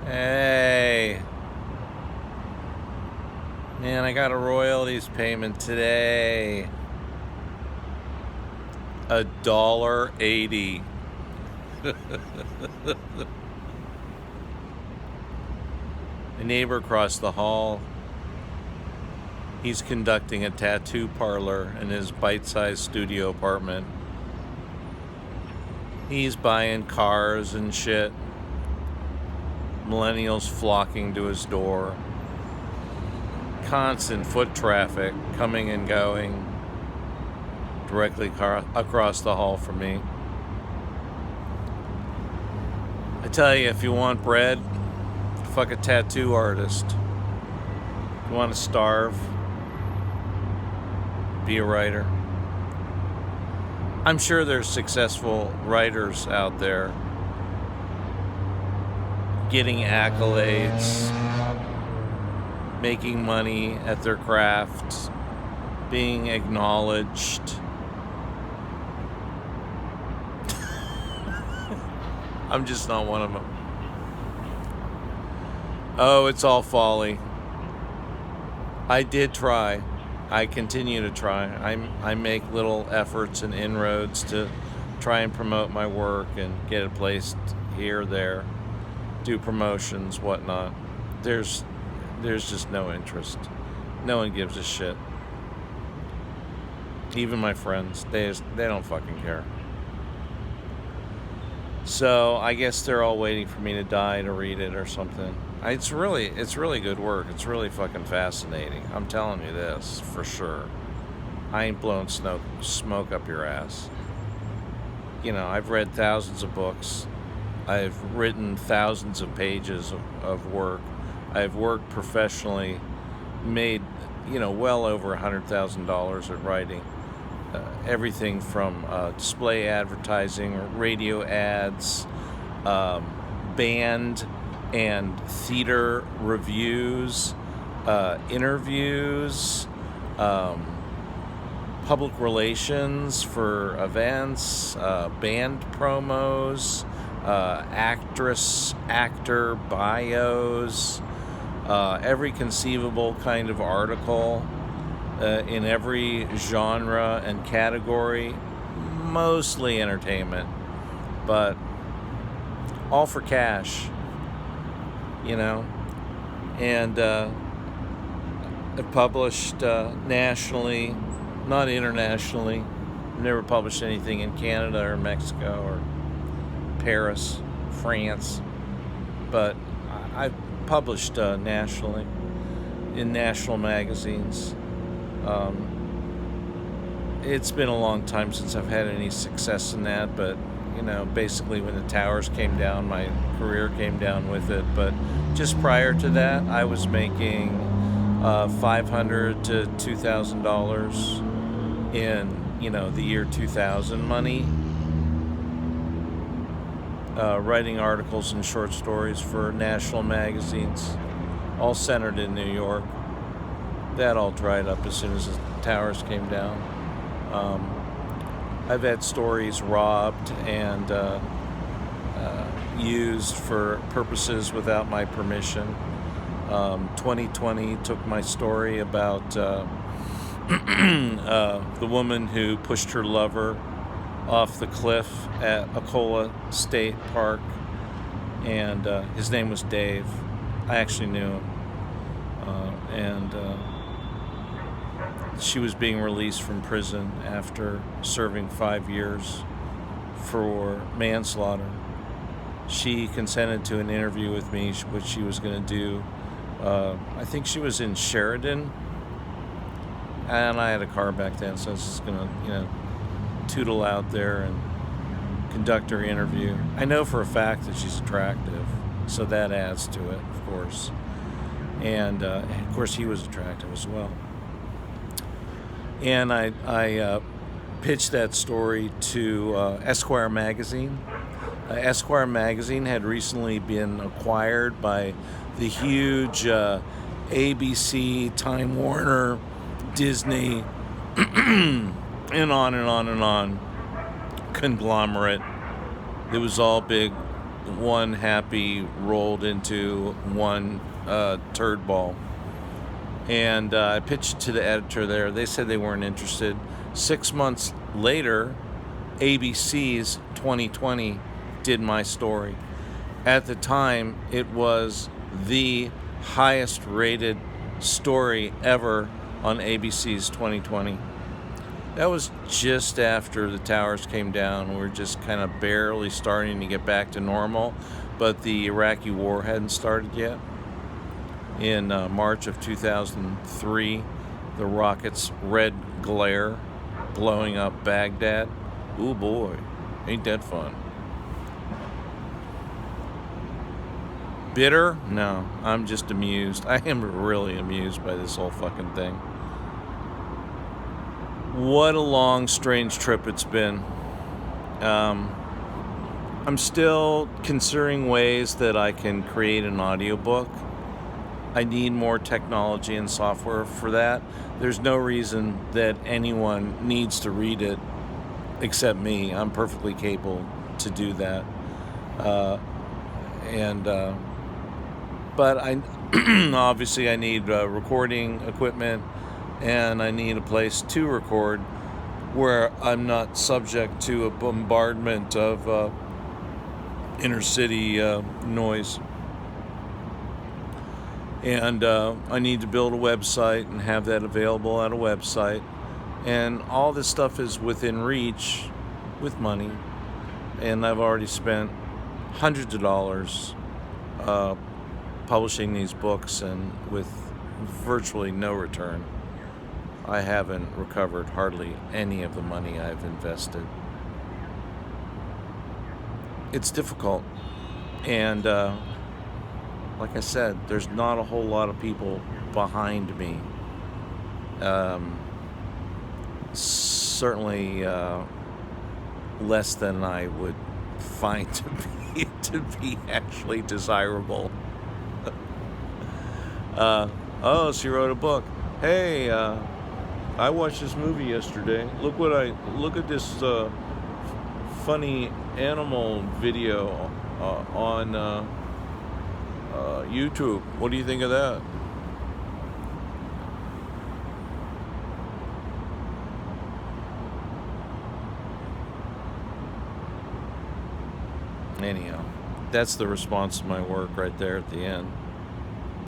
Hey, man, I got a royalties payment today. $1.80. A neighbor across the hall, he's conducting a tattoo parlor in his bite-sized studio apartment. He's buying cars and shit. Millennials flocking to his door. Constant foot traffic coming and going directly across the hall from me. I tell you, if you want bread, fuck a tattoo artist. If you want to starve, be a writer. I'm sure there's successful writers out there getting accolades, making money at their craft, being acknowledged. I'm just not one of them. Oh, it's all folly. I did try. I continue to try. I make little efforts and inroads to try and promote my work and get it placed here, there, do promotions, whatnot. There's just no interest. No one gives a shit. Even my friends, they don't fucking care. So I guess they're all waiting for me to die to read it or something. It's really good work. It's really fucking fascinating. I'm telling you this for sure. I ain't blowing smoke up your ass. You know, I've read thousands of books. I've written thousands of pages of work. I've worked professionally, made, well over $100,000 at writing. Everything from display advertising, radio ads, band and theater reviews, interviews, public relations for events, band promos, actor bios, every conceivable kind of article in every genre and category, mostly entertainment, but all for cash, and I've published nationally, not internationally. I've never published anything in Canada or Mexico or Paris, France, but I've published nationally in national magazines. It's been a long time since I've had any success in that, but basically when the towers came down, my career came down with it. But just prior to that, I was making $500 to $2,000 in the year 2000 money, writing articles and short stories for national magazines, all centered in New York. That all dried up as soon as the towers came down. I've had stories robbed and used for purposes without my permission. 2020 took my story about the woman who pushed her lover off the cliff at Akola State Park, and his name was Dave. I actually knew him. And she was being released from prison after serving 5 years for manslaughter. She consented to an interview with me, which she was going to do. I think she was in Sheridan, and I had a car back then, so I was just going to, tootle out there and conduct her interview. I know for a fact that she's attractive, so that adds to it, of course. And of course, he was attractive as well. And I pitched that story to Esquire magazine. Esquire magazine had recently been acquired by the huge ABC, Time Warner, Disney, and on and on and on conglomerate. It was all big one happy rolled into one turd ball. And I pitched it to the editor there. They said they weren't interested. 6 months later, ABC's 2020 did my story. At the time, it was the highest rated story ever on ABC's 2020. That was just after the towers came down. We were just kind of barely starting to get back to normal, but the Iraqi war hadn't started yet. In March of 2003, the rockets' red glare blowing up Baghdad. Ooh boy, ain't that fun. Bitter? No, I'm just amused. I am really amused by this whole fucking thing. What a long, strange trip it's been. I'm still considering ways that I can create an audiobook. I need more technology and software for that. There's no reason that anyone needs to read it except me. I'm perfectly capable to do that. But I obviously I need recording equipment, and I need a place to record where I'm not subject to a bombardment of inner city noise. And I need to build a website and have that available at a website. And all this stuff is within reach with money. And I've already spent hundreds of dollars publishing these books, and with virtually no return. I haven't recovered hardly any of the money I've invested. It's difficult. And like I said, there's not a whole lot of people behind me. Certainly less than I would find to be actually desirable. Oh, she wrote a book. Hey, I watched this movie yesterday. Look at this funny animal video on YouTube. What do you think of that? Anyhow, that's the response to my work right there at the end.